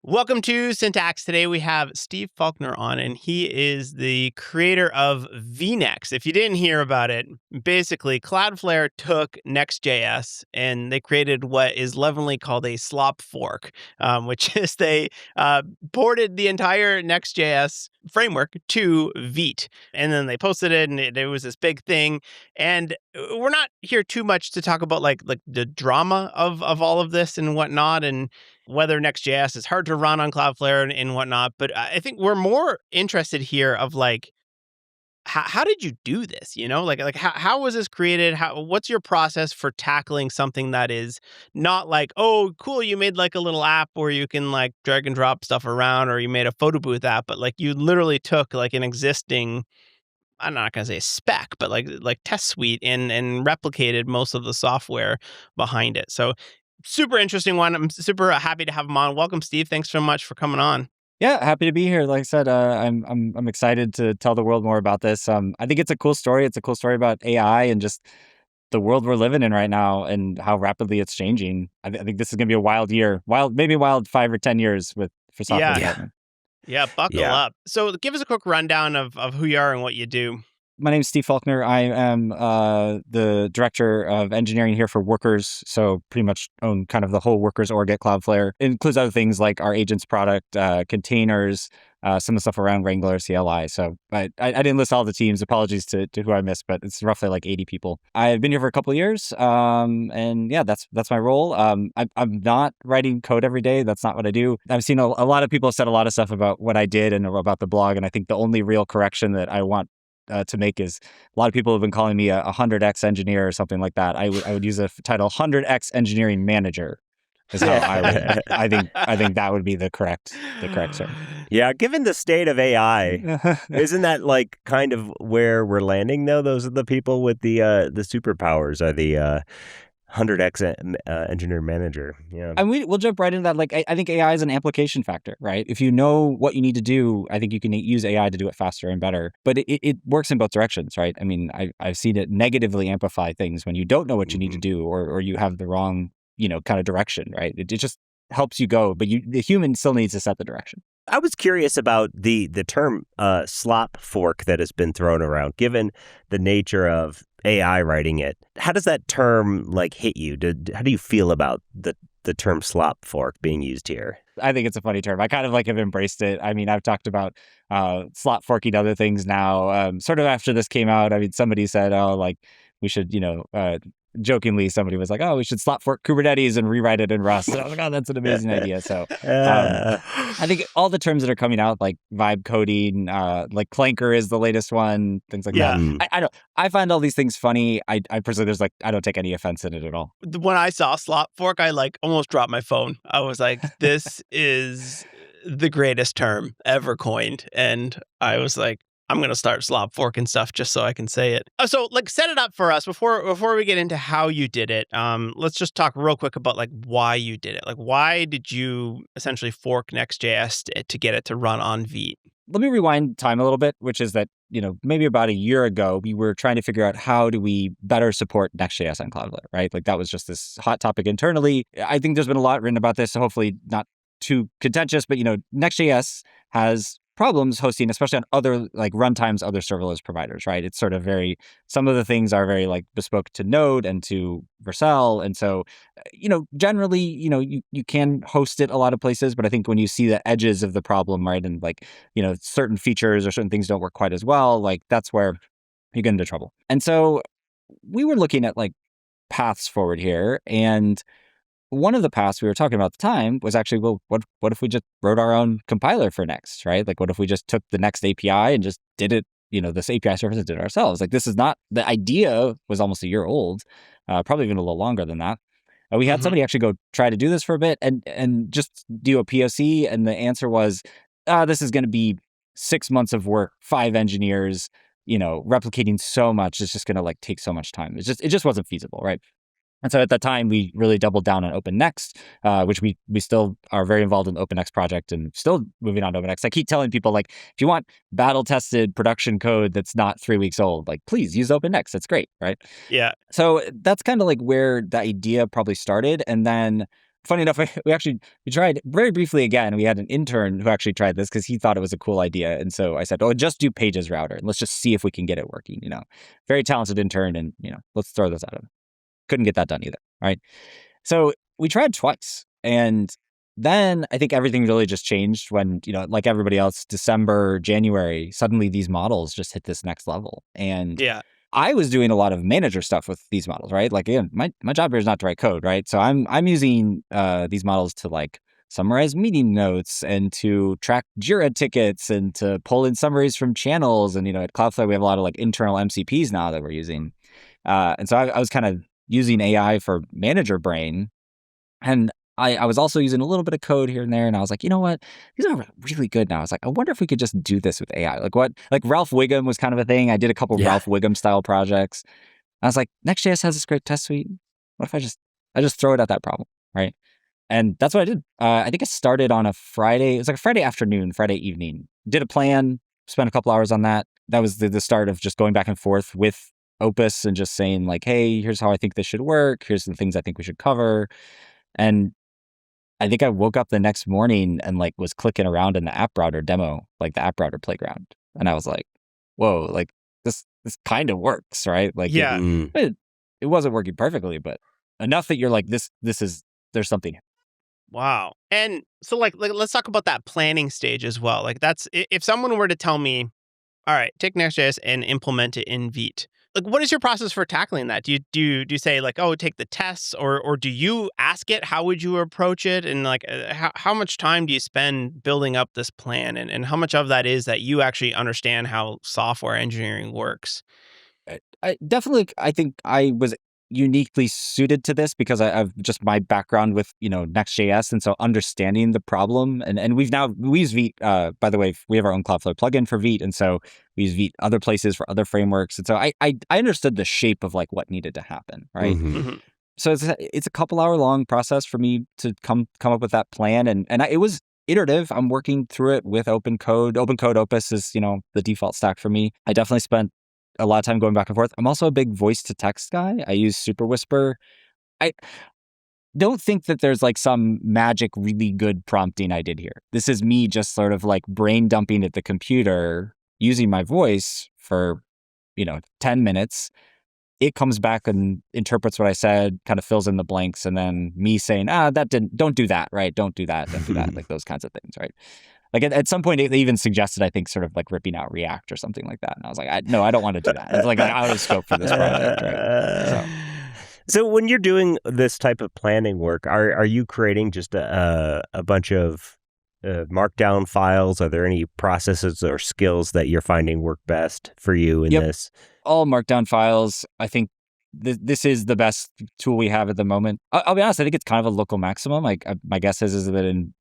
Welcome to Syntax. Today we have Steve Faulkner on, and he is the creator of vinext. If you didn't hear about it, basically Cloudflare took Next.js and they created what is lovingly called a Slop fork, which is they ported the entire Next.js framework to Vite. And then they posted it, and it was this big thing. And we're not here too much to talk about like the drama of all of this and whatnot, and whether Next.js is hard to run on Cloudflare and whatnot. But I think we're more interested here of like, how did you do this? You know, like how was this created? What's your process for tackling something that is not like, oh, cool, you made like a little app where you can like drag and drop stuff around, or you made a photo booth app, but like you literally took like an existing, I'm not going to say spec, but like test suite and replicated most of the software behind it. So super interesting one. I'm super happy to have him on. Welcome, Steve. Thanks so much for coming on. Yeah, happy to be here. Like I said, I'm excited to tell the world more about this. I think it's a cool story. It's a cool story about AI and just the world we're living in right now and how rapidly it's changing. I think this is going to be a wild year, maybe wild 5 or 10 years for software development. Yeah, buckle up. So give us a quick rundown of who you are and what you do. My name is Steve Faulkner. I am the director of engineering here for Workers, so pretty much own kind of the whole Workers org at Cloudflare. It includes other things like our agents product, containers, some of the stuff around Wrangler, CLI. So I didn't list all the teams. Apologies to who I missed, but it's roughly like 80 people. I've been here for a couple of years, and yeah, that's my role. I'm not writing code every day. That's not what I do. I've seen a lot of people said a lot of stuff about what I did and about the blog, and I think the only real correction that I want to make is a lot of people have been calling me a 100x engineer or something like that. I would use the title 100x engineering manager. Is how I would. I think that would be the correct term. Yeah, given the state of AI, isn't that like kind of where we're landing though? Those are the people with the superpowers, are the 100x engineer manager. Yeah. And we'll jump right into that. Like, I think AI is an amplification factor, right? If you know what you need to do, I think you can use AI to do it faster and better. But it works in both directions, right? I mean, I've seen it negatively amplify things when you don't know what you need to do, or you have the wrong, kind of direction, right? It just helps you go, but the human still needs to set the direction. I was curious about the term slop fork that has been thrown around, given the nature of AI writing it. How does that term like hit you? How do you feel about the term slop fork being used here? I think it's a funny term. I kind of like have embraced it. I mean, I've talked about slop forking other things now. Sort of after this came out, I mean, somebody said, oh, like we should, jokingly, somebody was like, oh, we should slop fork Kubernetes and rewrite it in Rust. And I was like, oh, that's an amazing idea. So I think all the terms that are coming out, like vibe coding, like Clanker is the latest one, things like that. I find all these things funny. I personally, I don't take any offense in it at all. When I saw slop fork, I like almost dropped my phone. I was like, this is the greatest term ever coined. And I was like, I'm going to start slop forking stuff just so I can say it. So like set it up for us before we get into how you did it. Let's just talk real quick about like why you did it. Like why did you essentially fork Next.js to get it to run on Vite? Let me rewind time a little bit, which is that, maybe about a year ago, we were trying to figure out how do we better support Next.js on Cloudflare, right? Like that was just this hot topic internally. I think there's been a lot written about this, so hopefully not too contentious, but Next.js has problems hosting, especially on other like runtimes, other serverless providers, right? It's sort of some of the things are very like bespoke to Node and to Vercel. And so, generally, you can host it a lot of places, but I think when you see the edges of the problem, right? And like, certain features or certain things don't work quite as well, like that's where you get into trouble. And so we were looking at like paths forward here, and one of the paths we were talking about at the time was actually, well, what if we just wrote our own compiler for Next, right? Like, what if we just took the Next API and just did it, this API service and did it ourselves? Like, this is not, the idea was almost a year old, probably even a little longer than that. We had somebody actually go try to do this for a bit and just do a POC, and the answer was, this is going to be 6 months of work, 5 engineers, replicating so much. It's just going to like take so much time. It just wasn't feasible, right? And so at that time, we really doubled down on OpenNext, which we still are very involved in the OpenNext project and still moving on to OpenNext. I keep telling people, like, if you want battle-tested production code that's not 3 weeks old, like, please use OpenNext. That's great, right? Yeah. So that's kind of like where the idea probably started. And then funny enough, we tried very briefly again. We had an intern who actually tried this because he thought it was a cool idea. And so I said, oh, just do pages router and let's just see if we can get it working. Very talented intern, and let's throw this at him. Couldn't get that done either. Right. So we tried twice. And then I think everything really just changed when, like everybody else, December, January, suddenly these models just hit this next level. And Yeah. I was doing a lot of manager stuff with these models, right? Like, again, my job here is not to write code, right? So I'm using these models to like summarize meeting notes and to track Jira tickets and to pull in summaries from channels. And, at Cloudflare, we have a lot of like internal MCPs now that we're using. And so I was kind of using AI for manager brain. And I was also using a little bit of code here and there. And I was like, you know what? These are really good now. I was like, I wonder if we could just do this with AI. Like Ralph Wiggum was kind of a thing. I did a couple of Ralph Wiggum style projects. I was like, Next.js has this great test suite. What if I just throw it at that problem, right? And that's what I did. I think I started on a Friday. It was like a Friday afternoon, Friday evening. Did a plan, spent a couple hours on that. That was the start of just going back and forth with Opus and just saying like, hey, here's how I think this should work. Here's the things I think we should cover. And I think I woke up the next morning and like was clicking around in the app router demo, like the app router playground. And I was like, whoa, like this kind of works, right? Like it wasn't working perfectly, but enough that you're like, there's something. Wow. And so like let's talk about that planning stage as well. Like that's, if someone were to tell me, all right, take Next.js and implement it in Vite. Like, what is your process for tackling that? Do you say like, oh, take the tests, or do you ask it? How would you approach it? And like, how much time do you spend building up this plan? And how much of that is that you actually understand how software engineering works? I definitely, I think I was uniquely suited to this because I've just my background with, Next.js. And so understanding the problem and we use Vite, by the way, we have our own Cloudflare plugin for Vite. And so we use Vite other places for other frameworks. And so I understood the shape of like what needed to happen. Right. Mm-hmm. So it's a couple hour long process for me to come up with that plan. And it was iterative. I'm working through it with OpenCode. OpenCode Opus is, the default stack for me. I definitely spent a lot of time going back and forth. I'm also a big voice to text guy. I use Super Whisper. I don't think that there's like some magic, really good prompting I did here. This is me just sort of like brain dumping at the computer using my voice for, 10 minutes. It comes back and interprets what I said, kind of fills in the blanks. And then me saying, don't do that, right? Don't do that. Like those kinds of things, right? Like at some point, they even suggested, I think, sort of like ripping out React or something like that. And I was like, no, I don't want to do that. It's like out of scope for this project, right? So when you're doing this type of planning work, are you creating just a bunch of markdown files? Are there any processes or skills that you're finding work best for you in this? All markdown files. I think this is the best tool we have at the moment. I'll be honest, I think it's kind of a local maximum. Like my guess is that in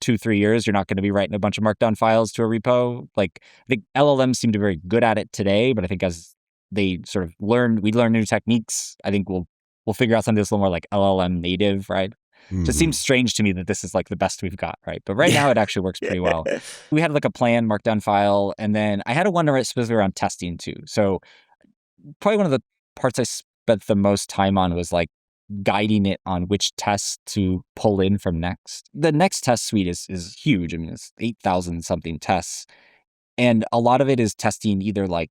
2-3 years, you're not going to be writing a bunch of markdown files to a repo. Like I think LLMs seem to be very good at it today, but I think as they sort of we learn new techniques, I think we'll figure out something that's a little more like LLM native, right? Mm-hmm. Just seems strange to me that this is like the best we've got, right? But right now it actually works pretty well. We had like a plan markdown file, and then I had one to write specifically around testing too. So probably one of the parts I spent the most time on was like guiding it on which tests to pull in from Next. The Next test suite is huge. I mean, it's 8,000 something tests. And a lot of it is testing either like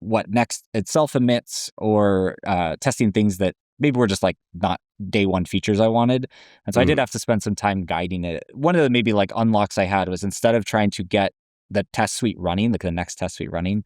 what Next itself emits or testing things that maybe were just like not day one features I wanted. And so I did have to spend some time guiding it. One of the maybe like unlocks I had was instead of trying to get the test suite running, like the Next test suite running,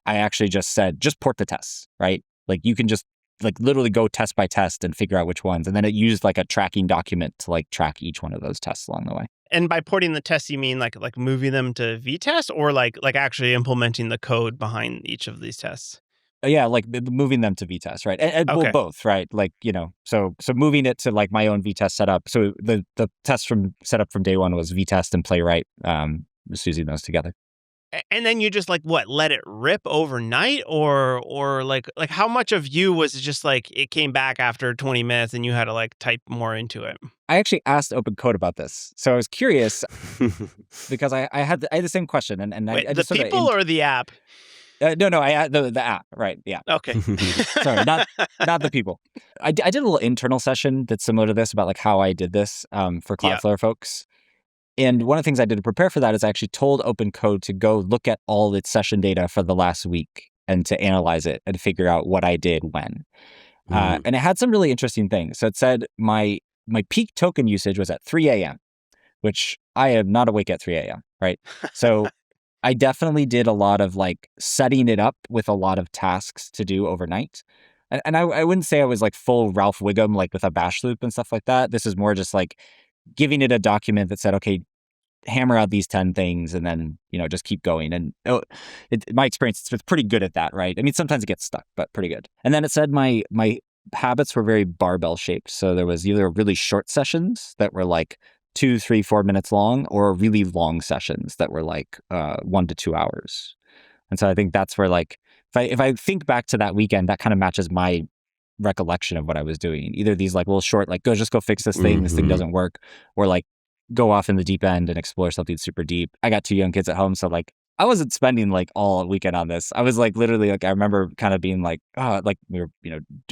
I actually just said, just port the tests, right? Like you can just like literally go test by test and figure out which ones. And then it used like a tracking document to like track each one of those tests along the way. And by porting the tests, you mean like moving them to Vitest or like actually implementing the code behind each of these tests? Yeah, like moving them to Vitest, right? And Okay. well, both, right? Like, so moving it to like my own Vitest setup. So the test from setup from day one was Vitest and Playwright, just using those together. And then you just let it rip overnight, or like how much of you was just like it came back after 20 minutes and you had to like type more into it? I actually asked OpenCode about this, so I was curious because I had the same question, and Wait, I just the people or the app? No, I the app, right? Yeah. Okay. Sorry, not the people. I did a little internal session that's similar to this about like how I did this for Yeah. Cloudflare folks. And one of the things I did to prepare for that is I actually told OpenCode to go look at all its session data for the last week and to analyze it and figure out what I did when. And it had some really interesting things. So it said my peak token usage was at 3 a.m., which I am not awake at 3 a.m., right? So I definitely did a lot of like setting it up with a lot of tasks to do overnight. And I wouldn't say I was like full Ralph Wiggum, like with a bash loop and stuff like that. This is more just like giving it a document that said, okay, hammer out these 10 things and then, just keep going. And my experience, it's pretty good at that, right? I mean, sometimes it gets stuck, but pretty good. And then it said my habits were very barbell shaped. So there was either really short sessions that were like 2, 3, 4 minutes long, or really long sessions that were like 1 to 2 hours. And so I think that's where like, if I think back to that weekend, that kind of matches my recollection of what I was doing. Either these like little short, like just go fix this thing doesn't work, or like go off in the deep end and explore something super deep. I got 2 young kids at home, so like I wasn't spending like all weekend on this. I was like literally like I remember kind of being like, like we were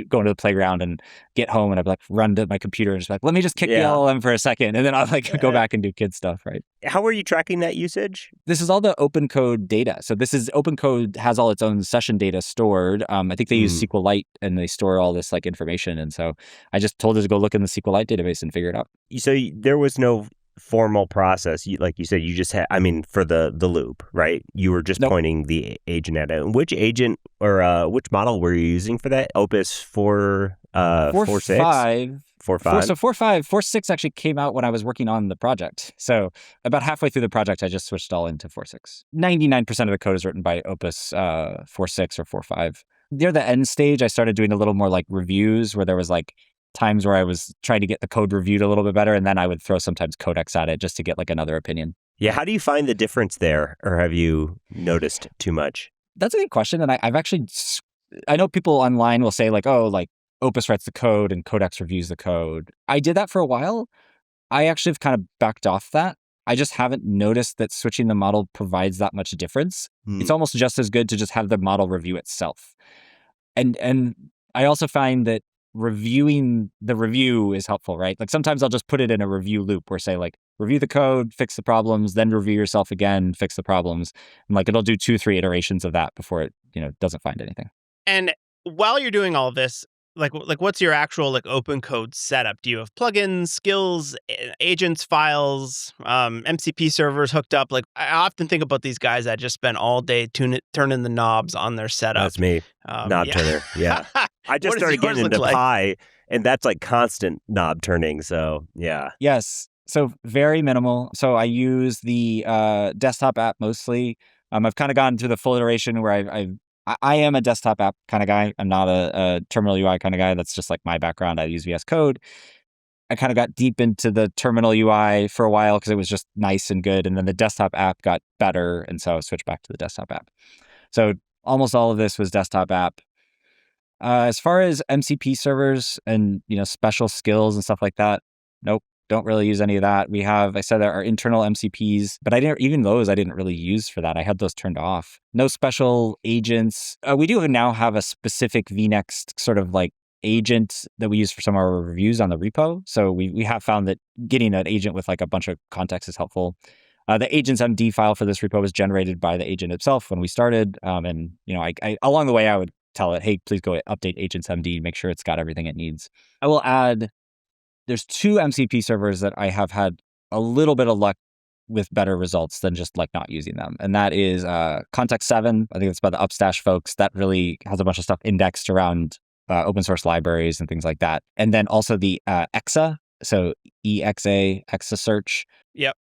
going to the playground and get home and I'd like run to my computer and just like, let me just kick the LLM for a second, and then I'll like go back and do kid stuff, right? How are you tracking that usage? This is all the OpenCode data. So this is OpenCode has all its own session data stored. I think they use SQLite and they store all this like information, and so I just told it to go look in the SQLite database and figure it out. So there was no formal process, like you said, you just had, for the loop, right? You were just pointing the agent at it. Which agent or which model were you using for that? Opus 4.6? 4.5. 4.5. So 4.5, 4.6 actually came out when I was working on the project. So about halfway through the project, I just switched all into 4.6. 99% of the code is written by Opus 4.6 or 4.5. Near the end stage, I started doing a little more like reviews where there was like times where I was trying to get the code reviewed a little bit better, and then I would throw sometimes Codex at it just to get like another opinion. Yeah, how do you find the difference there, or have you noticed too much? That's a good question, and I know people online will say like, oh, like Opus writes the code and Codex reviews the code. I did that for a while. I actually have kind of backed off that. I just haven't noticed that switching the model provides that much difference. It's almost just as good to just have the model review itself. And I also find that reviewing the review is helpful, right? Like sometimes I'll just put it in a review loop where say like, review the code, fix the problems, then review yourself again, fix the problems. And like it'll do 2, 3 iterations of that before it, doesn't find anything. And while you're doing all of this, like what's your actual like OpenCode setup? Do you have plugins, skills, agents, files, MCP servers hooked up? Like I often think about these guys that just spend all day turning the knobs on their setup. That's me, knob turner. Yeah, I just started getting into Pi, and that's like constant knob turning. So yeah. Yes. So very minimal. So I use the desktop app mostly. I've kind of gotten through the full iteration where I am a desktop app kind of guy. I'm not a terminal UI kind of guy. That's just like my background. I use VS Code. I kind of got deep into the terminal UI for a while because it was just nice and good. And then the desktop app got better. And so I switched back to the desktop app. So almost all of this was desktop app. As far as MCP servers and, special skills and stuff like that, nope. Don't really use any of that. We have, I said, our internal MCPs, but I didn't really use for that. I had those turned off. No special agents. We do now have a specific vinext sort of like agent that we use for some of our reviews on the repo. So we have found that getting an agent with like a bunch of context is helpful. The agent's MD file for this repo was generated by the agent itself when we started. And, I along the way, I would tell it, hey, please go update agent's MD, make sure it's got everything it needs. I will add, there's 2 MCP servers that I have had a little bit of luck with better results than just like not using them. And that is Context 7. I think it's by the Upstash folks. That really has a bunch of stuff indexed around open source libraries and things like that. And then also the EXA, so EXA, EXA search. Yep.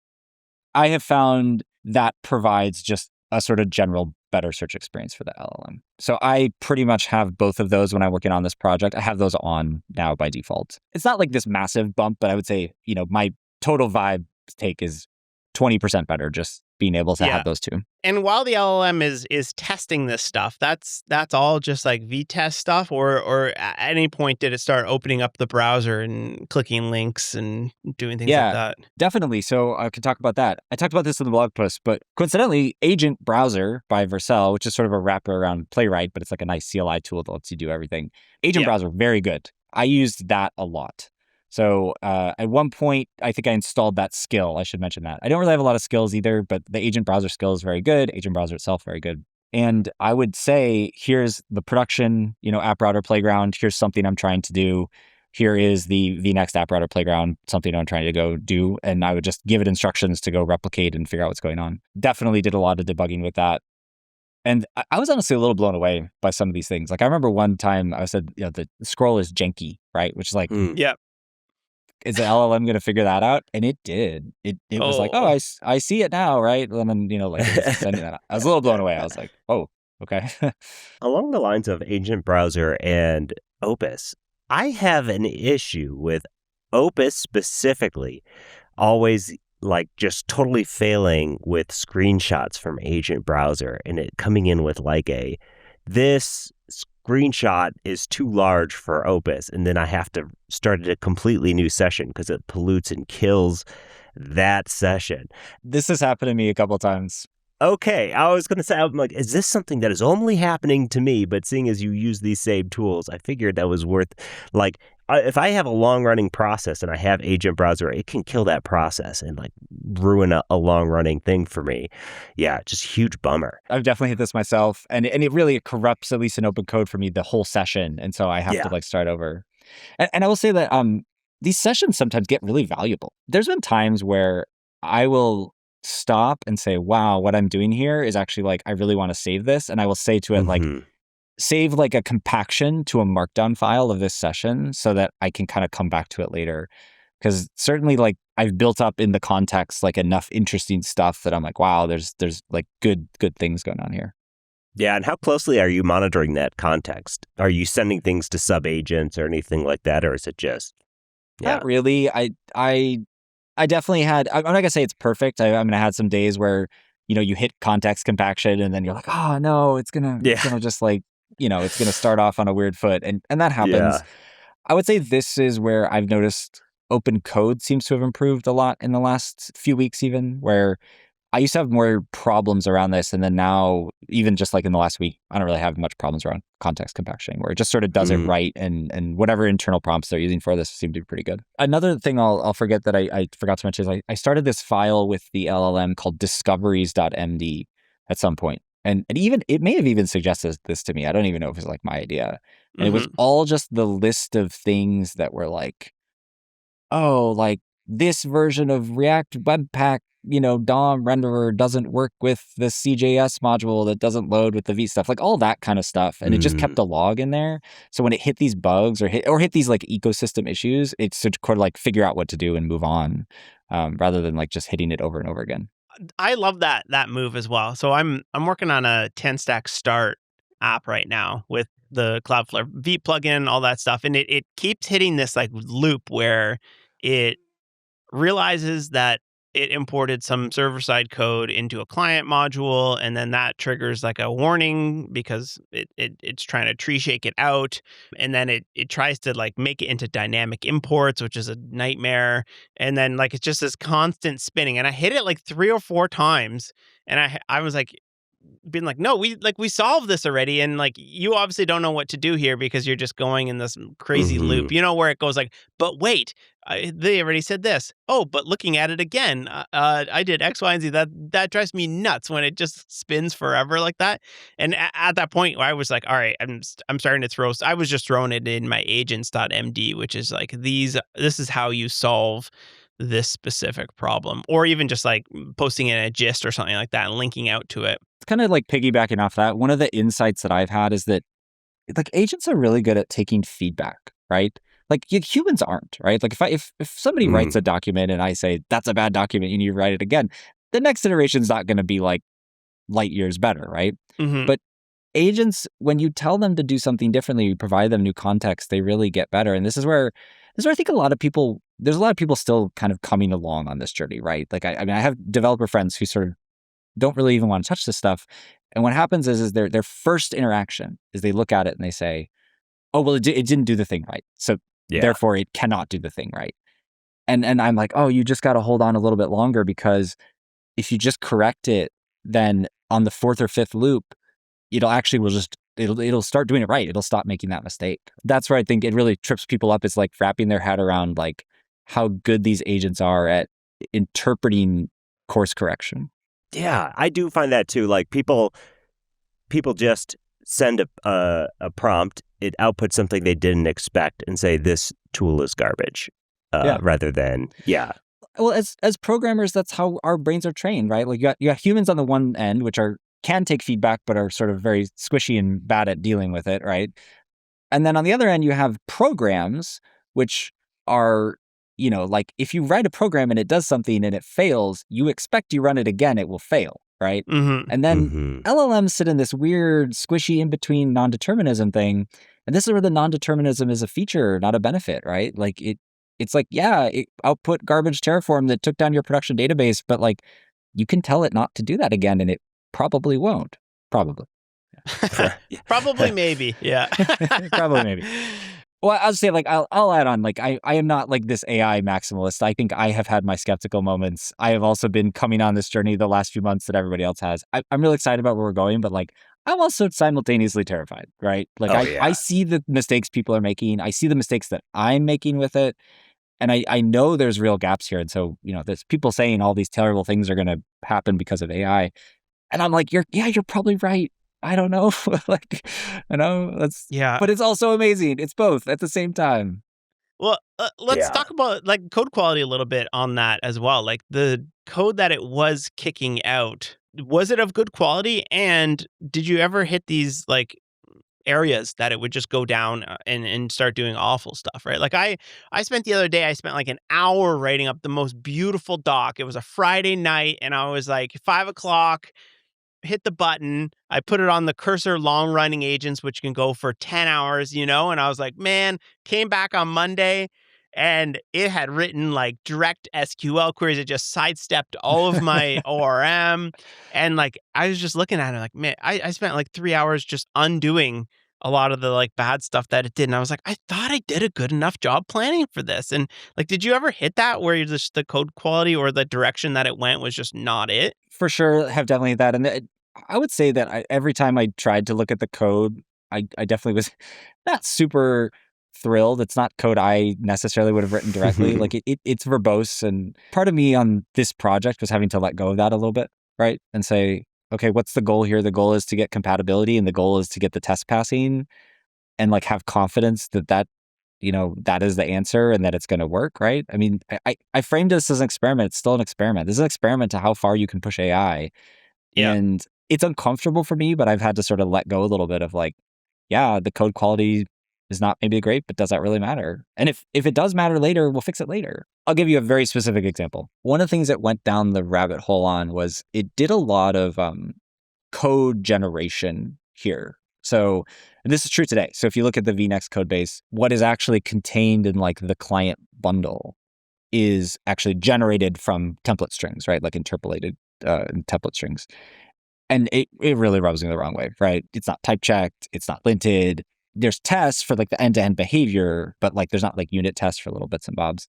I have found that provides just a sort of general better search experience for the LLM. So I pretty much have both of those when I'm working on this project. I have those on now by default. It's not like this massive bump, but I would say, my total vibe take is 20% better just being able to Yeah. have those two. And while the LLM is testing this stuff, that's all just like V-test stuff, or at any point did it start opening up the browser and clicking links and doing things like Yeah, that? definitely. So I could talk about that. I talked about this in the blog post, but coincidentally, Agent Browser by Vercel, which is sort of a wrapper around Playwright, but it's like a nice CLI tool that lets you do everything. Agent Yeah. Browser, very good. I used that a lot. So at one point, I think I installed that skill. I should mention that. I don't really have a lot of skills either, but the Agent Browser skill is very good. Agent Browser itself, very good. And I would say, here's the production, app router playground. Here's something I'm trying to do. Here is the next app router playground, something I'm trying to go do. And I would just give it instructions to go replicate and figure out what's going on. Definitely did a lot of debugging with that. And I was honestly a little blown away by some of these things. Like I remember one time I said, the scroll is janky, right? Which is like, Yeah. is the LLM going to figure that out? And it did. It was like, oh, I see it now, right? And then, like it was sending that out. I was a little blown away. I was like, oh, okay. Along the lines of Agent Browser and Opus, I have an issue with Opus specifically, always like just totally failing with screenshots from Agent Browser and it coming in with like this screenshot is too large for Opus, and then I have to start a completely new session because it pollutes and kills that session. This has happened to me a couple of times. Okay, I was going to say, I'm like, is this something that is only happening to me? But seeing as you use these same tools, I figured that was worth, like, if I have a long-running process and I have Agent Browser, it can kill that process and, like, ruin a long-running thing for me. Yeah, just huge bummer. I've definitely hit this myself. And it really corrupts, at least in OpenCode for me, the whole session. And so I have to, like, start over. And I will say that these sessions sometimes get really valuable. There's been times where I will stop and say, wow, what I'm doing here is actually like, I really want to save this. And I will say to it, like, save like a compaction to a markdown file of this session so that I can kind of come back to it later. Because certainly like I've built up in the context like enough interesting stuff that I'm like, wow, there's like good things going on here. Yeah, and how closely are you monitoring that context? Are you sending things to sub-agents or anything like that? Or is it just... Not really. I definitely had, I'm not going to say it's perfect. I mean, I had some days where, you hit context compaction and then you're like, oh no, it's going to just like, it's going to start off on a weird foot. And that happens. Yeah. I would say this is where I've noticed OpenCode seems to have improved a lot in the last few weeks, even where I used to have more problems around this. And then now, even just like in the last week, I don't really have much problems around context compaction where it just sort of does it right. And whatever internal prompts they're using for this seem to be pretty good. Another thing I'll forget that I forgot to mention is I started this file with the LLM called discoveries.md at some point. And it may have even suggested this to me. I don't even know if it's like my idea. And it was all just the list of things that were like, oh, like this version of React Webpack, DOM renderer doesn't work with the CJS module that doesn't load with the Vite stuff, like all that kind of stuff. And it just kept a log in there. So when it hit these bugs or hit these like ecosystem issues, it's to kind of like figure out what to do and move on rather than like just hitting it over and over again. I love that move as well. So I'm working on a 10-stack start app right now with the Cloudflare Vite plugin, all that stuff. And it keeps hitting this like loop where it realizes that it imported some server-side code into a client module, and then that triggers like a warning because it's trying to tree shake it out, and then it tries to like make it into dynamic imports, which is a nightmare, and then like it's just this constant spinning. And I hit it like 3 or 4 times, and I was like, been like, no, we solved this already, and like you obviously don't know what to do here because you're just going in this crazy loop, where it goes like, but wait, they already said this. Oh, but looking at it again, I did X, Y, and Z. That drives me nuts when it just spins forever like that. And at that point, I was like, all right, I'm starting to throw. I was just throwing it in my agents.md, which is like this is how you solve this specific problem, or even just like posting in a gist or something like that and linking out to it. It's kind of like piggybacking off that. One of the insights that I've had is that like agents are really good at taking feedback, right? Like humans aren't, right? Like if somebody writes a document and I say that's a bad document, you need to write it again, the next iteration is not going to be like light years better, right? But agents, when you tell them to do something differently, you provide them new context, they really get better. And this is where I think a lot of people there's a lot of people still kind of coming along on this journey, right? Like, I mean, I have developer friends who sort of don't really even want to touch this stuff. And what happens is their first interaction is they look at it and they say, oh, well, it didn't do the thing right. So therefore it cannot do the thing right. And I'm like, oh, you just got to hold on a little bit longer, because if you just correct it, then on the fourth or fifth loop, it'll start doing it right. It'll stop making that mistake. That's where I think it really trips people up, is like wrapping their head around like how good these agents are at interpreting course correction. Yeah, I do find that too. Like people just send a prompt, it outputs something they didn't expect, and say this tool is garbage, rather than Well, as programmers, that's how our brains are trained, right? Like you got humans on the one end, which can take feedback, but are sort of very squishy and bad at dealing with it, right? And then on the other end, you have programs, which are, like if you write a program and it does something and it fails, you expect you run it again, it will fail, right? Mm-hmm. And then LLMs sit in this weird, squishy in-between non-determinism thing. And this is where the non-determinism is a feature, not a benefit, right? Like it's like, it output garbage Terraform that took down your production database, but like you can tell it not to do that again, and it probably won't. Probably. Probably, maybe. Yeah. Probably, maybe. Well, I'll say, like, I'll add on, like, I am not like this AI maximalist. I think I have had my skeptical moments. I have also been coming on this journey the last few months that everybody else has. I'm really excited about where we're going, but like, I'm also simultaneously terrified, right? Like, I see the mistakes people are making. I see the mistakes that I'm making with it. And I know there's real gaps here. And so, there's people saying all these terrible things are going to happen because of AI. And I'm like, you're probably right. I don't know. Like, but it's also amazing. It's both at the same time. Well, let's talk about like code quality a little bit on that as well. Like the code that it was kicking out, was it of good quality? And did you ever hit these like areas that it would just go down and start doing awful stuff, right? Like I spent the other day, I spent like an hour writing up the most beautiful doc. It was a Friday night and I was like 5:00, hit the button. I put it on the cursor long running agents, which can go for 10 hours, and I was like, man, came back on Monday and it had written like direct SQL queries. It just sidestepped all of my ORM. And like, I was just looking at it like, man, I spent like 3 hours just undoing a lot of the like bad stuff that it did. And I was like, I thought I did a good enough job planning for this. And like, did you ever hit that where you're just the code quality or the direction that it went was just not it? For sure, have definitely that. And I would say that every time I tried to look at the code, I definitely was not super thrilled. It's not code I necessarily would have written directly. Like it's verbose. And part of me on this project was having to let go of that a little bit, right? And say, okay, what's the goal here? The goal is to get compatibility, and the goal is to get the test passing, and like have confidence that that is the answer and that it's going to work, right? I mean, I framed this as an experiment. It's still an experiment. This is an experiment to how far you can push AI. Yeah. And it's uncomfortable for me, but I've had to sort of let go a little bit of like, the code quality is not maybe great, but does that really matter? And if it does matter later, we'll fix it later. I'll give you a very specific example. One of the things that went down the rabbit hole on was it did a lot of code generation here. So this is true today. So if you look at the Vinext code base, what is actually contained in like the client bundle is actually generated from template strings, right? Like interpolated template strings. And it really rubs me the wrong way, right? It's not type checked. It's not linted. There's tests for like the end-to-end behavior, but like there's not like unit tests for little bits and bobs.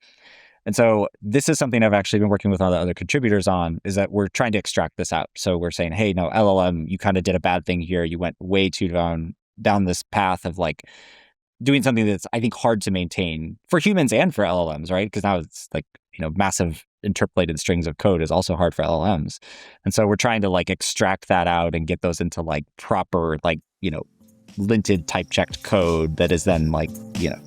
And so this is something I've actually been working with all the other contributors on, is that we're trying to extract this out. So we're saying, hey, no, LLM, you kind of did a bad thing here. You went way too down this path of like doing something that's, I think, hard to maintain for humans and for LLMs, right? Because now it's like, massive interpolated strings of code is also hard for LLMs. And so we're trying to like extract that out and get those into like proper, like, linted type checked code that is then like,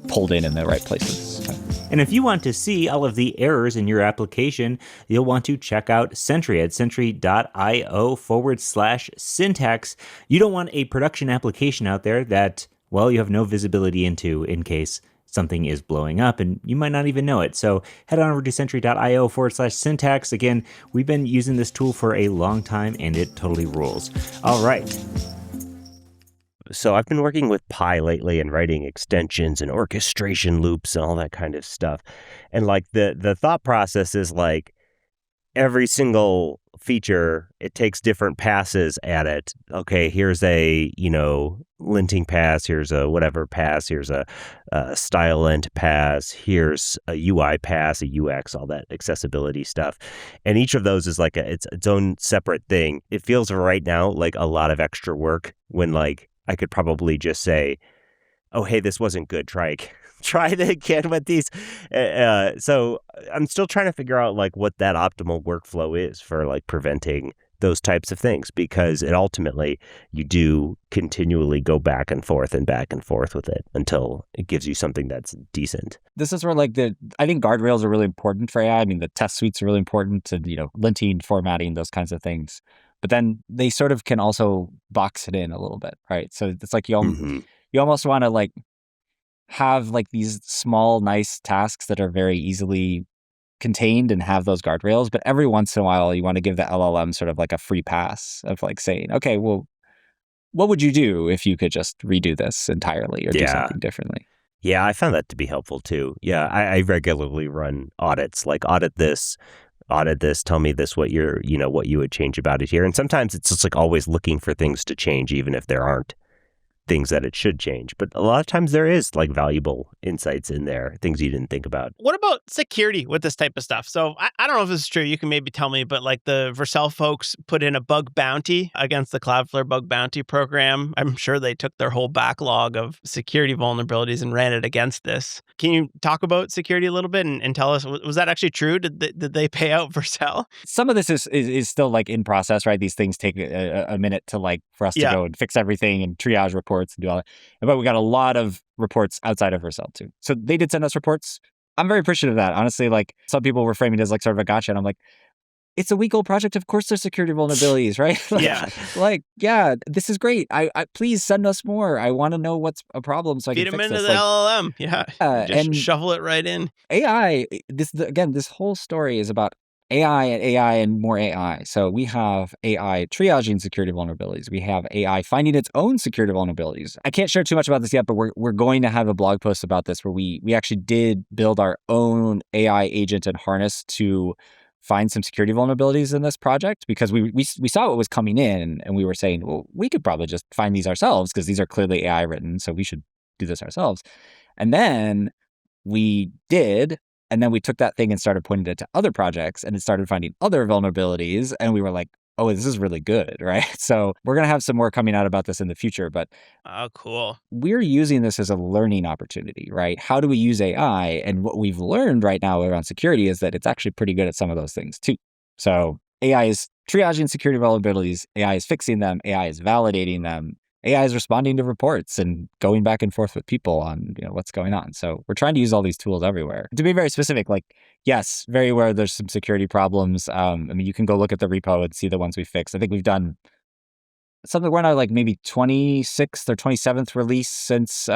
pulled in the right places. And if you want to see all of the errors in your application, you'll want to check out Sentry at sentry.io/syntax. You don't want a production application out there that, well, you have no visibility into in case something is blowing up and you might not even know it. So head on over to sentry.io/syntax. Again, we've been using this tool for a long time and it totally rules. All right. So I've been working with Pi lately and writing extensions and orchestration loops and all that kind of stuff. And like the thought process is like every single feature, it takes different passes at it. Okay, here's a, linting pass, here's a whatever pass, here's a style int pass, here's a UI pass, a UX, all that accessibility stuff. And each of those is like its own separate thing. It feels right now like a lot of extra work when like I could probably just say, oh, hey, this wasn't good. Try it again with these. So I'm still trying to figure out like what that optimal workflow is for like preventing those types of things, because it ultimately you do continually go back and forth with it until it gives you something that's decent. This is where like I think guardrails are really important for AI. I mean, the test suites are really important to, linting, formatting, those kinds of things. But then they sort of can also box it in a little bit, right? So it's like you almost want to like have like these small, nice tasks that are very easily contained and have those guardrails. But every once in a while, you want to give the LLM sort of like a free pass of like saying, okay, well, what would you do if you could just redo this entirely or do something differently? Yeah, I found that to be helpful too. Yeah, I regularly run audits, like audit this, tell me this, what what you would change about it here. And sometimes it's just like always looking for things to change, even if there aren't things that it should change. But a lot of times there is like valuable insights in there, things you didn't think about. What about security with this type of stuff? So I don't know if this is true. You can maybe tell me, but like the Vercel folks put in a bug bounty against the Cloudflare bug bounty program. I'm sure they took their whole backlog of security vulnerabilities and ran it against this. Can you talk about security a little bit and tell us, was that actually true? Did they pay out Vercel? Some of this is still like in process, right? These things take a minute to like for us to go and fix everything and triage reports and do all that. But we got a lot of reports outside of Vercel too. So they did send us reports. I'm very appreciative of that. Honestly, like some people were framing it as like sort of a gotcha. And I'm like, it's a week-old project. Of course there's security vulnerabilities, right? This is great. I please send us more. I want to know what's a problem so I Feed can them fix into this. the LLM. Yeah. And shovel it right in. AI, this whole story is about AI and more AI. So we have AI triaging security vulnerabilities. We have AI finding its own security vulnerabilities. I can't share too much about this yet, but we're going to have a blog post about this where we actually did build our own AI agent and harness to find some security vulnerabilities in this project, because we saw what was coming in and we were saying, well, we could probably just find these ourselves because these are clearly AI written, so we should do this ourselves. And then we did. And then we took that thing and started pointing it to other projects and it started finding other vulnerabilities. And we were like, oh, this is really good, right? So we're going to have some more coming out about this in the future. But oh, cool. We're using this as a learning opportunity, right? How do we use AI? And what we've learned right now around security is that it's actually pretty good at some of those things too. So AI is triaging security vulnerabilities. AI is fixing them. AI is validating them. AI is responding to reports and going back and forth with people on what's going on. So we're trying to use all these tools everywhere. To be very specific, like, yes, very aware there's some security problems. I mean, you can go look at the repo and see the ones we fixed. I think we've done something, we're now like maybe 26th or 27th release since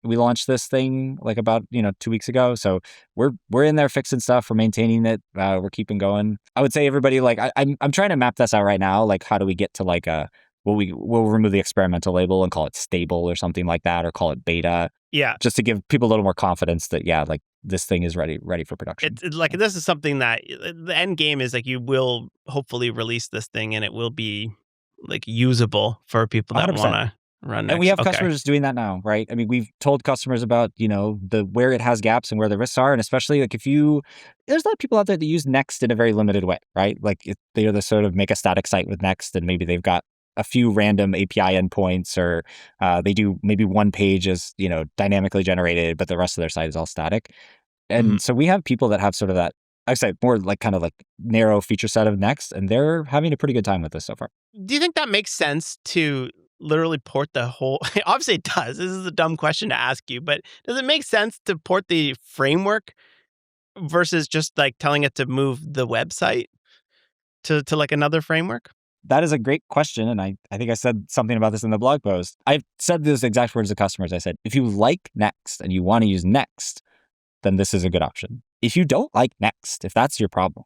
we launched this thing like about 2 weeks ago. So we're in there fixing stuff, we're maintaining it, we're keeping going. I would say everybody, like I'm trying to map this out right now. Like, how do we get to like we'll remove the experimental label and call it stable or something like that, or call it beta. Yeah. Just to give people a little more confidence that, like this thing is ready for production. It's like, this is something that the end game is like, you will hopefully release this thing and it will be like usable for people that 100%. want to run next. And we have customers doing that now, right? I mean, we've told customers about, where it has gaps and where the risks are. And especially like there's a lot of people out there that use Next in a very limited way, right? Like they're the sort of make a static site with Next and maybe they've got a few random API endpoints, or they do maybe one page is, dynamically generated, but the rest of their site is all static. And so we have people that have sort of that, I say more like kind of like narrow feature set of Next, and they're having a pretty good time with this so far. Do you think that makes sense to literally port the whole, obviously it does. This is a dumb question to ask you, but does it make sense to port the framework versus just like telling it to move the website to like another framework? That is a great question. And I think I said something about this in the blog post. I've said those exact words to customers. I said, if you like Next and you want to use Next, then this is a good option. If you don't like Next, if that's your problem,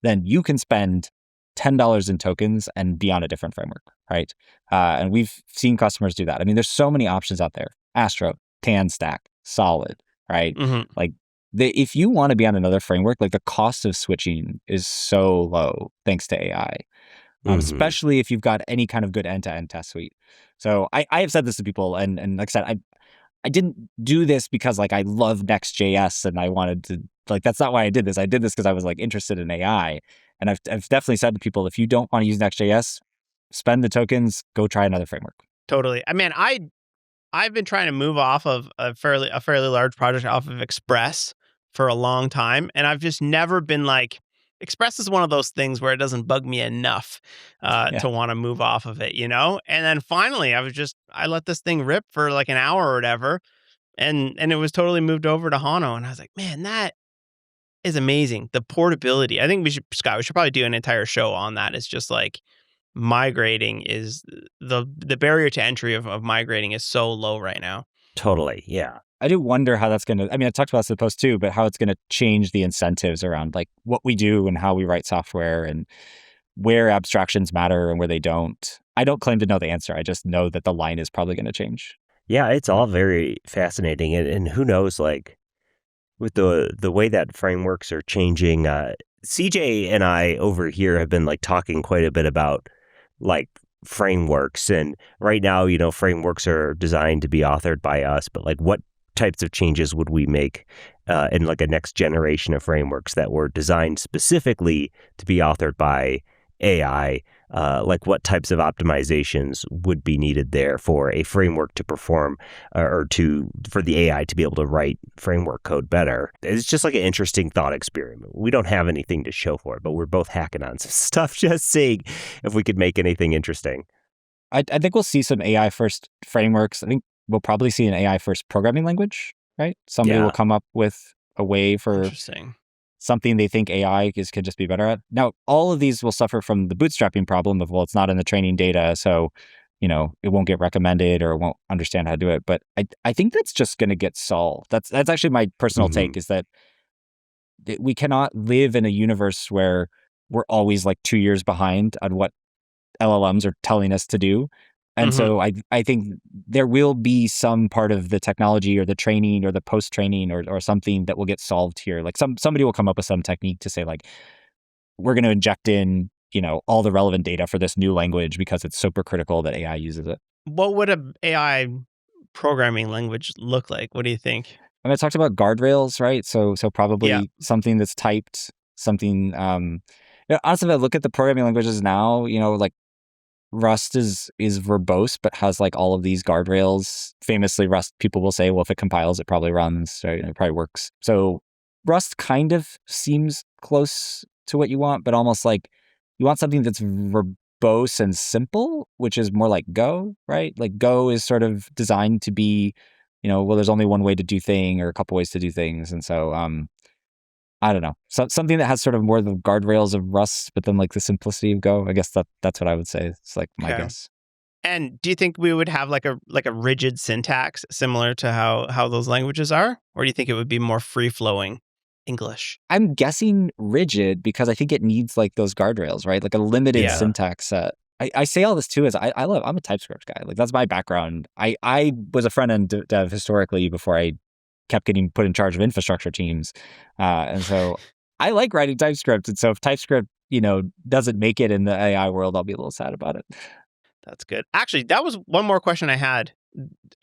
then you can spend $10 in tokens and be on a different framework, right? And we've seen customers do that. I mean, there's so many options out there. Astro, TanStack, Solid, right? Mm-hmm. Like, if you want to be on another framework, like the cost of switching is so low thanks to AI, especially if you've got any kind of good end-to-end test suite. So I have said this to people, and like I said, I didn't do this because like I love Next.js and I wanted to, like, that's not why I did this. I did this because I was like interested in AI. And I've definitely said to people, if you don't want to use Next.js, spend the tokens, go try another framework. Totally. I mean, I've been trying to move off of a fairly large project off of Express for a long time, and I've just never been like, Express is one of those things where it doesn't bug me enough to want to move off of it, you know? And then finally I let this thing rip for like an hour or whatever, and it was totally moved over to Hano, and I was like, man, that is amazing. The portability. I think Scott, we should probably do an entire show on that. It's just like migrating is the barrier to entry of migrating is so low right now. Totally. Yeah. I do wonder how that's going to, I mean, I talked about this in the post too, but how it's going to change the incentives around like what we do and how we write software and where abstractions matter and where they don't. I don't claim to know the answer. I just know that the line is probably going to change. Yeah, it's all very fascinating. And who knows, like, with the way that frameworks are changing, CJ and I over here have been like talking quite a bit about like frameworks. And right now, you know, frameworks are designed to be authored by us, but like what types of changes would we make in like a next generation of frameworks that were designed specifically to be authored by AI? Like what types of optimizations would be needed there for a framework to perform for the AI to be able to write framework code better? It's just like an interesting thought experiment. We don't have anything to show for it, but we're both hacking on some stuff, just seeing if we could make anything interesting. I think we'll see some AI first frameworks. I think we'll probably see an AI first programming language, right? Somebody will come up with a way for Interesting. something they think AI could just be better at. Now, all of these will suffer from the bootstrapping problem of, well, it's not in the training data, so, you know, it won't get recommended or it won't understand how to do it. But I think that's just going to get solved. That's actually my personal take, is that we cannot live in a universe where we're always like 2 years behind on what LLMs are telling us to do. And so I think there will be some part of the technology or the training or the post-training or something that will get solved here. Like somebody will come up with some technique to say like, we're going to inject in, you know, all the relevant data for this new language because it's super critical that AI uses it. What would a AI programming language look like? What do you think? And I talked about guardrails, right? So probably something that's typed, something, honestly, if I look at the programming languages now, you know, like Rust is verbose, but has like all of these guardrails. Famously, Rust, people will say, well, if it compiles, it probably runs, right? It probably works. So Rust kind of seems close to what you want, but almost like you want something that's verbose and simple, which is more like Go, right? Like Go is sort of designed to be, you know, well, there's only one way to do thing or a couple ways to do things. And so, I don't know. So, something that has sort of more the guardrails of Rust, but then like the simplicity of Go. I guess that's what I would say. It's like my guess. And do you think we would have like a rigid syntax similar to how those languages are? Or do you think it would be more free-flowing English? I'm guessing rigid because I think it needs like those guardrails, right? Like a limited syntax set. I say all this too as I'm a TypeScript guy. Like that's my background. I was a front-end dev historically before I kept getting put in charge of infrastructure teams. And so I like writing TypeScript. And so if TypeScript, you know, doesn't make it in the AI world, I'll be a little sad about it. That's good. Actually, that was one more question I had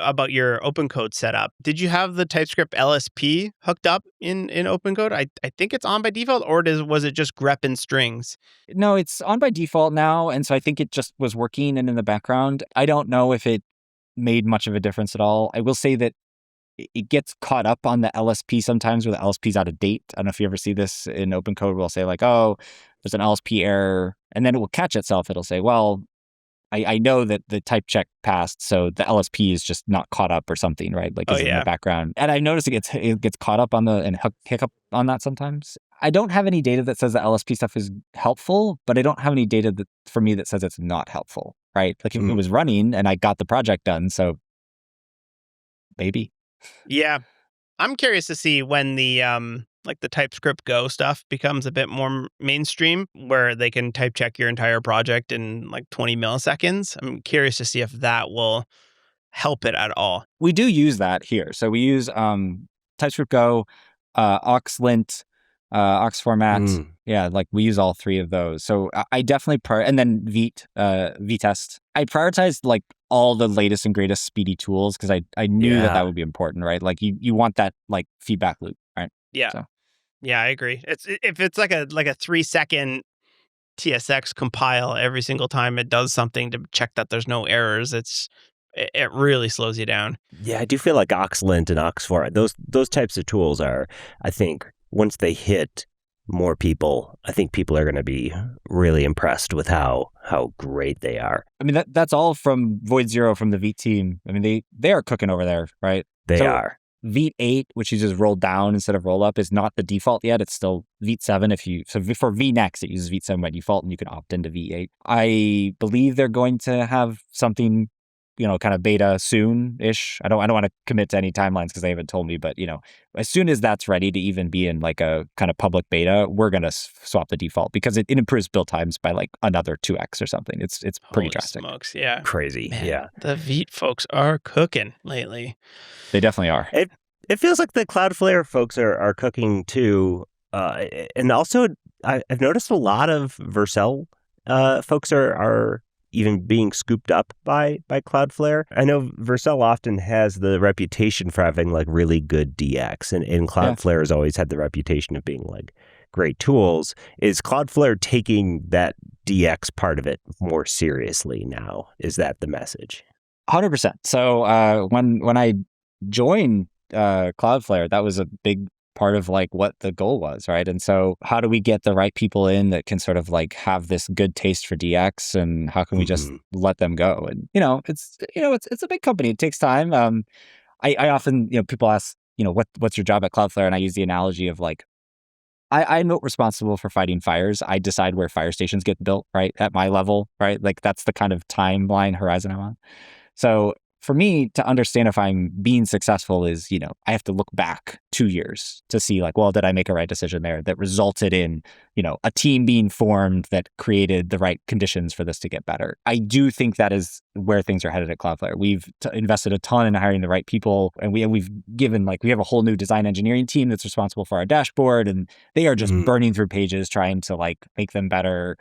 about your OpenCode setup. Did you have the TypeScript LSP hooked up in OpenCode? I think it's on by default, or was it just grep and strings? No, it's on by default now. And so I think it just was working and in the background. I don't know if it made much of a difference at all. I will say that it gets caught up on the LSP sometimes where the LSP is out of date. I don't know if you ever see this in OpenCode. We'll say like, oh, there's an LSP error. And then it will catch itself. It'll say, well, I know that the type check passed, so the LSP is just not caught up or something, right? Like in the background. And I noticed it gets caught up on and hiccup on that sometimes. I don't have any data that says the LSP stuff is helpful, but I don't have any data for me that says it's not helpful, right? Like if it was running and I got the project done, so maybe. Yeah. I'm curious to see when the like the TypeScript Go stuff becomes a bit more mainstream, where they can type check your entire project in like 20 milliseconds. I'm curious to see if that will help it at all. We do use that here. So we use TypeScript Go, Oxlint, Ox format. Yeah, like we use all three of those. So I definitely and then Vitest. I prioritized like all the latest and greatest speedy tools because I knew that would be important, right? Like you want that like feedback loop, right? Yeah. So. Yeah, I agree. If it's like a 3-second TSX compile every single time it does something to check that there's no errors, it really slows you down. Yeah, I do feel like Oxlint and Ox4, those types of tools are, I think, once they hit more people, I think people are going to be really impressed with how great they are. I mean, that's all from Void Zero from the Vite team. I mean, they are cooking over there, right? They are. Vite 8, which uses roll down instead of roll up, is not the default yet. It's still Vite 7. So for vinext, it uses Vite 7 by default, and you can opt into Vite 8. I believe they're going to have something, kind of beta soon-ish. I don't want to commit to any timelines because they haven't told me, but, as soon as that's ready to even be in like a kind of public beta, we're going to swap the default because it improves build times by like another 2x or something. It's pretty Holy drastic. Smokes, yeah. Crazy, Man, yeah. The Vite folks are cooking lately. They definitely are. It feels like the Cloudflare folks are cooking too. And also, I've noticed a lot of Vercel folks are even being scooped up by Cloudflare. I know Vercel often has the reputation for having like really good DX, and Cloudflare has always had the reputation of being like great tools. Is Cloudflare taking that DX part of it more seriously now? Is that the message? 100%. So when I joined Cloudflare, that was a big part of like what the goal was, right? And so how do we get the right people in that can sort of like have this good taste for DX, and how can we just let them go? And it's a big company. It takes time. I often, people ask, what's your job at Cloudflare? And I use the analogy of like, I'm not responsible for fighting fires. I decide where fire stations get built, right? At my level, right? Like that's the kind of timeline horizon I'm on. So for me to understand if I'm being successful is, I have to look back 2 years to see like, well, did I make a right decision there that resulted in, a team being formed that created the right conditions for this to get better? I do think that is where things are headed at Cloudflare. We've invested a ton in hiring the right people, and we've given we have a whole new design engineering team that's responsible for our dashboard, and they are just burning through pages trying to like make them better.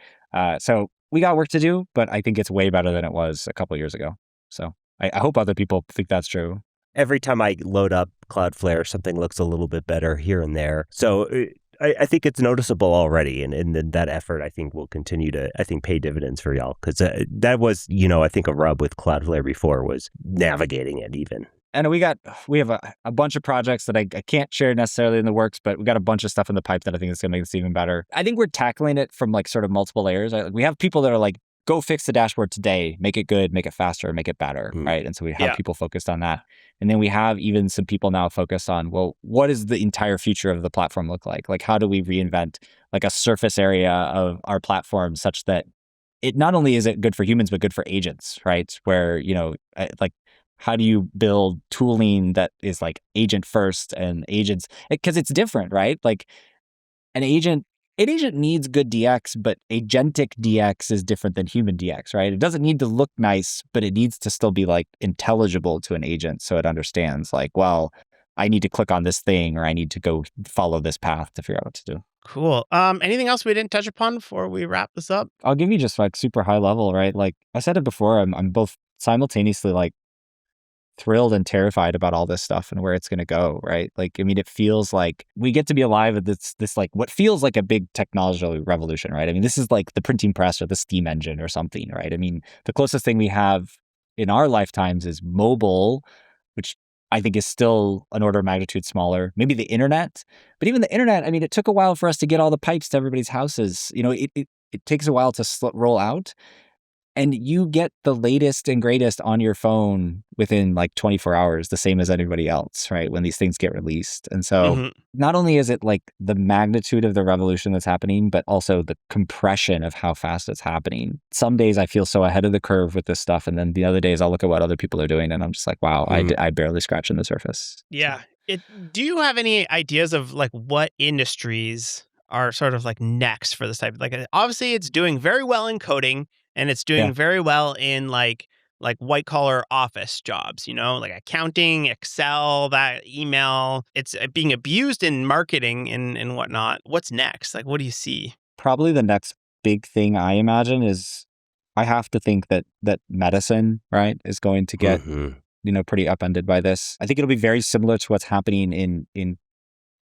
So we got work to do, but I think it's way better than it was a couple of years ago. So I hope other people think that's true. Every time I load up Cloudflare, something looks a little bit better here and there. So I think it's noticeable already. And that effort, I think, will continue to, pay dividends for y'all. Because that was, I think a rub with Cloudflare before was navigating it even. And we have a bunch of projects that I can't share necessarily in the works, but we got a bunch of stuff in the pipe that I think is going to make this even better. I think we're tackling it from like sort of multiple layers. We have people that are like, go fix the dashboard today, make it good, make it faster, make it better, right? And so we have people focused on that. And then we have even some people now focused on, well, what does the entire future of the platform look like? Like, how do we reinvent like a surface area of our platform such that it not only is it good for humans, but good for agents, right? Where, like, how do you build tooling that is like agent first and agents? Because it's different, right? Like an agent needs good DX, but agentic DX is different than human DX, right? It doesn't need to look nice, but it needs to still be like intelligible to an agent so it understands like, well, I need to click on this thing or I need to go follow this path to figure out what to do. Cool. Anything else we didn't touch upon before we wrap this up? I'll give you just like super high level, right? Like I said it before, I'm both simultaneously like thrilled and terrified about all this stuff and where it's going to go, right? Like, I mean, it feels like we get to be alive at this like what feels like a big technological revolution, right? I mean, this is like the printing press or the steam engine or something, right? I mean, the closest thing we have in our lifetimes is mobile, which I think is still an order of magnitude smaller, maybe the internet. But even the internet, I mean, it took a while for us to get all the pipes to everybody's houses. It takes a while to roll out. And you get the latest and greatest on your phone within like 24 hours, the same as anybody else, right? When these things get released. And so not only is it like the magnitude of the revolution that's happening, but also the compression of how fast it's happening. Some days I feel so ahead of the curve with this stuff. And then the other days I'll look at what other people are doing and I'm just like, wow, I barely scratching the surface. Yeah. Do you have any ideas of like what industries are sort of like next for this type? Like obviously it's doing very well in coding and it's Yeah. doing very well in like white collar office jobs, like accounting, Excel, that email. It's being abused in marketing and whatnot. What's next? Like, what do you see? Probably the next big thing I imagine is I have to think that medicine, right, is going to get, Mm-hmm. pretty upended by this. I think it'll be very similar to what's happening in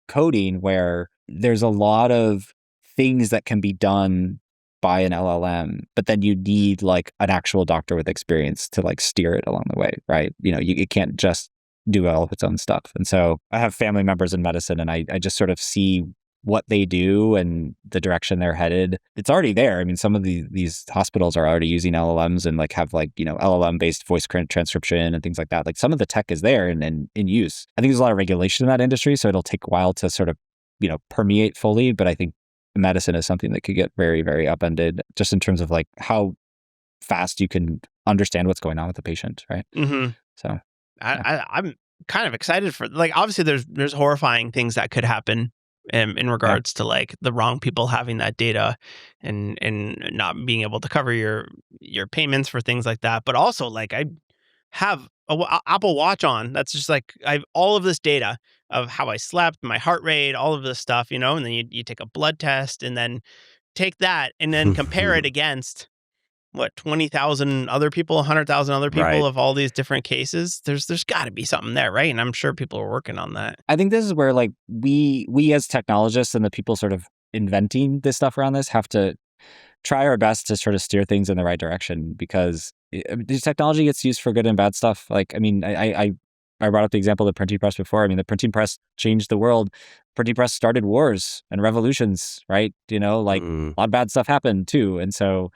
coding, where there's a lot of things that can be done by an LLM, but then you need like an actual doctor with experience to like steer it along the way, right? It can't just do all of its own stuff. And so I have family members in medicine, and I just sort of see what they do and the direction they're headed. It's already there. I mean, some of these hospitals are already using LLMs and like have like, LLM based voice transcription and things like that. Like some of the tech is there and in use. I think there's a lot of regulation in that industry, so it'll take a while to sort of, permeate fully. But I think medicine is something that could get very, very upended just in terms of like how fast you can understand what's going on with the patient, right? Mm-hmm. So I'm kind of excited for like obviously there's horrifying things that could happen in regards to like the wrong people having that data and not being able to cover your payments for things like that. But also like I have a Apple Watch on that's just like I have all of this data of how I slept, my heart rate, all of this stuff, and then you take a blood test and then take that and then compare it against what 20,000 other people, 100,000 other people Right. of all these different cases. There's got to be something there, right? And I'm sure people are working on that. I think this is where like we as technologists and the people sort of inventing this stuff around this have to try our best to sort of steer things in the right direction, because this technology gets used for good and bad stuff. Like, I mean, I brought up the example of the printing press before. I mean, the printing press changed the world. Printing press started wars and revolutions, right? Like Mm. a lot of bad stuff happened too. And so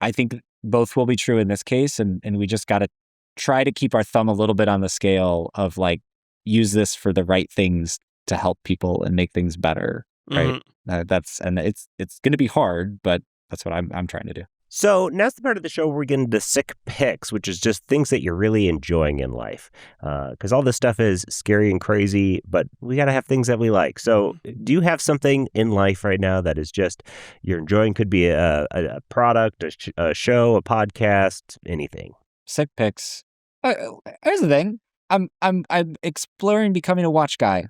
I think both will be true in this case. And we just got to try to keep our thumb a little bit on the scale of like, use this for the right things to help people and make things better, right? It's going to be hard, but that's what I'm trying to do. So now's the part of the show where we get into sick picks, which is just things that you're really enjoying in life. Because all this stuff is scary and crazy, but we got to have things that we like. So do you have something in life right now that is just you're enjoying? Could be a product, a show, a podcast, anything. Sick picks. Here's the thing. I'm exploring becoming a watch guy.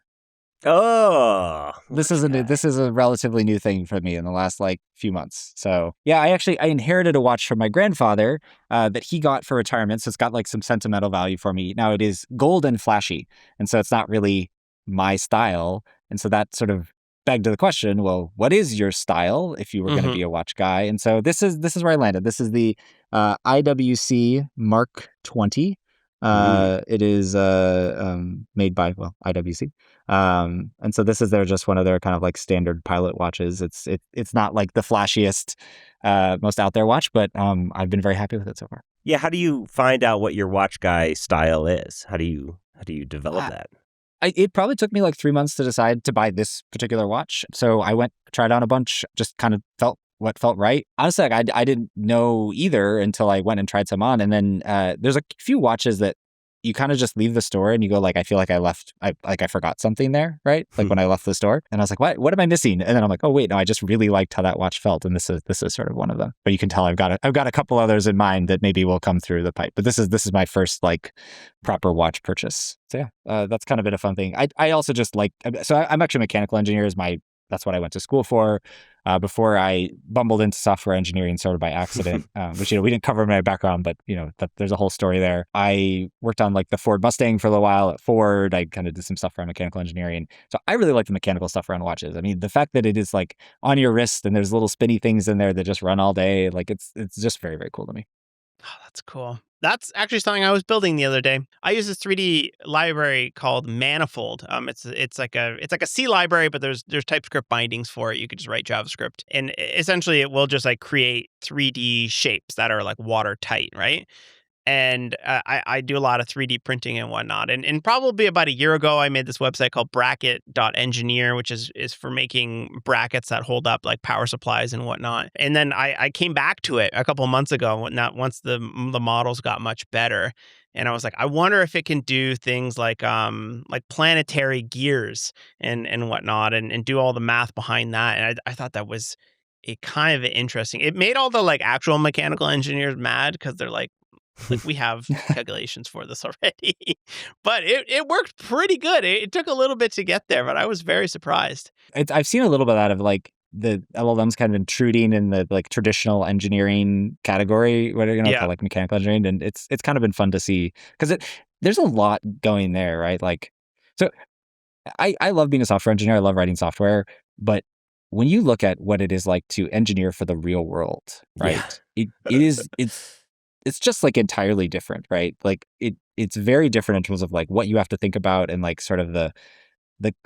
Oh, This is a relatively new thing for me in the last like few months. So yeah, I inherited a watch from my grandfather that he got for retirement. So it's got like some sentimental value for me. Now it is gold and flashy, and so it's not really my style. And so that sort of begged the question: well, what is your style if you were going to be a watch guy? And so this is where I landed. This is the IWC Mark 20. It is made by IWC. And so this is just one of their kind of like standard pilot watches. It's not like the flashiest, most out there watch, but I've been very happy with it so far. Yeah. How do you find out what your watch guy style is? How do you develop that? It probably took me like 3 months to decide to buy this particular watch. So I tried on a bunch, just kind of felt what felt right. Honestly, like I didn't know either until I went and tried some on. And then there's a few watches that you kind of just leave the store and you go like, I feel like I forgot something there, right? Like when I left the store and I was like, what am I missing? And then I'm like, oh wait, no, I just really liked how that watch felt. And this is sort of one of them. But you can tell I've got a couple others in mind that maybe will come through the pipe. But this is my first like proper watch purchase. So yeah, that's kind of been a fun thing. I also just like, so I'm actually a mechanical engineer that's what I went to school for. Before I bumbled into software engineering sort of by accident, which, we didn't cover in my background, but, there's a whole story there. I worked on like the Ford Mustang for a little while at Ford. I kind of did some stuff around mechanical engineering. So I really like the mechanical stuff around watches. I mean, the fact that it is like on your wrist and there's little spinny things in there that just run all day, like it's just very, very cool to me. Oh, that's cool. That's actually something I was building the other day. I use this 3D library called Manifold. It's like a C library, but there's TypeScript bindings for it. You could just write JavaScript, and essentially it will just like create 3D shapes that are like watertight, right? And I do a lot of 3D printing and whatnot. And probably about a year ago, I made this website called bracket.engineer, which is for making brackets that hold up like power supplies and whatnot. And then I came back to it a couple of months ago, once the models got much better. And I was like, I wonder if it can do things like planetary gears and whatnot, and do all the math behind that. And I thought that was a kind of interesting. It made all the like actual mechanical engineers mad because they're like we have calculations for this already. But it worked pretty good. It took a little bit to get there, but I was very surprised. I've seen a little bit of that of like the LLMs kind of intruding in the like traditional engineering category, what are you call like mechanical engineering, and it's kind of been fun to see because there's a lot going there, right? Like, so I love being a software engineer. I love writing software, but when you look at what it is like to engineer for the real world, right? It's just like entirely different, right? Like it's very different in terms of like what you have to think about and like sort of the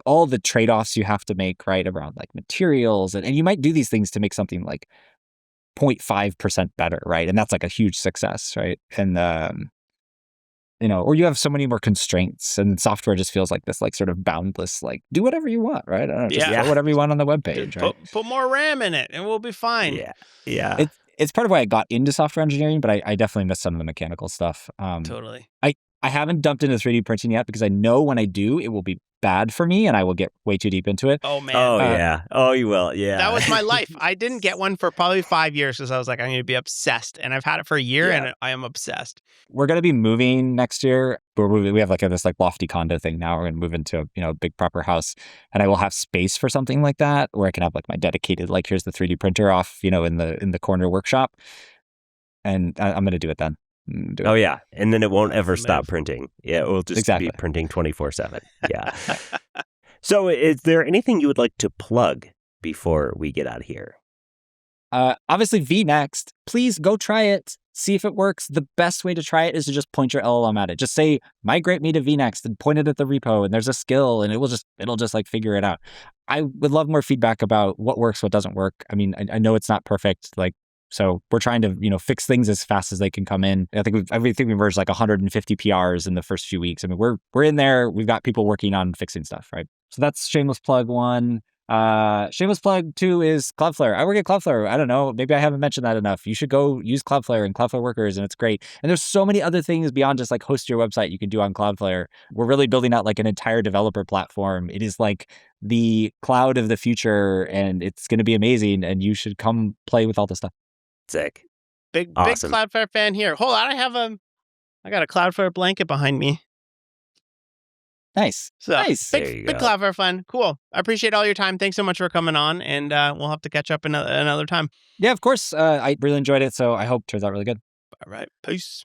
all the trade-offs you have to make, right, around like materials. And you might do these things to make something like 0.5% better, right? And that's like a huge success, right? And or you have so many more constraints, and software just feels like this like sort of boundless, like do whatever you want, right? I don't know, just throw whatever you want on the web page, right? Put more RAM in it and we'll be fine. Yeah. It's part of why I got into software engineering, but I definitely miss some of the mechanical stuff. Totally. I haven't dumped into 3D printing yet because I know when I do, it will be bad for me and I will get way too deep into it. Oh, man. Oh, yeah. Oh, you will. Yeah. That was my life. I didn't get one for probably 5 years because I was like, I'm going to be obsessed. And I've had it for a year and I am obsessed. We're going to be moving next year. We have like this like lofty condo thing now. We're going to move into a big proper house, and I will have space for something like that where I can have like my dedicated, like, here's the 3D printer off, in the corner workshop. And I'm going to do it then. Oh, yeah. And then it won't ever stop printing. Yeah, it will just be printing 24/7. Yeah. So is there anything you would like to plug before we get out of here? Obviously, vinext. Please go try it. See if it works. The best way to try it is to just point your LLM at it. Just say, migrate me to vinext, and point it at the repo, and there's a skill, and it'll just like figure it out. I would love more feedback about what works, what doesn't work. I mean, I know it's not perfect, so we're trying to, fix things as fast as they can come in. I think we merged like 150 PRs in the first few weeks. I mean, we're in there. We've got people working on fixing stuff, right? So that's shameless plug 1. Shameless plug 2 is Cloudflare. I work at Cloudflare. I don't know. Maybe I haven't mentioned that enough. You should go use Cloudflare and Cloudflare Workers, and it's great. And there's so many other things beyond just like host your website you can do on Cloudflare. We're really building out like an entire developer platform. It is like the cloud of the future, and it's going to be amazing. And you should come play with all this stuff. Sick. Big Awesome. Cloudflare fan here. Hold on, I got a Cloudflare blanket behind me. Nice. So, nice. Big Cloudflare fan. Cool. I appreciate all your time. Thanks so much for coming on, and we'll have to catch up another time. Yeah, of course. I really enjoyed it, so I hope it turns out really good. All right. Peace.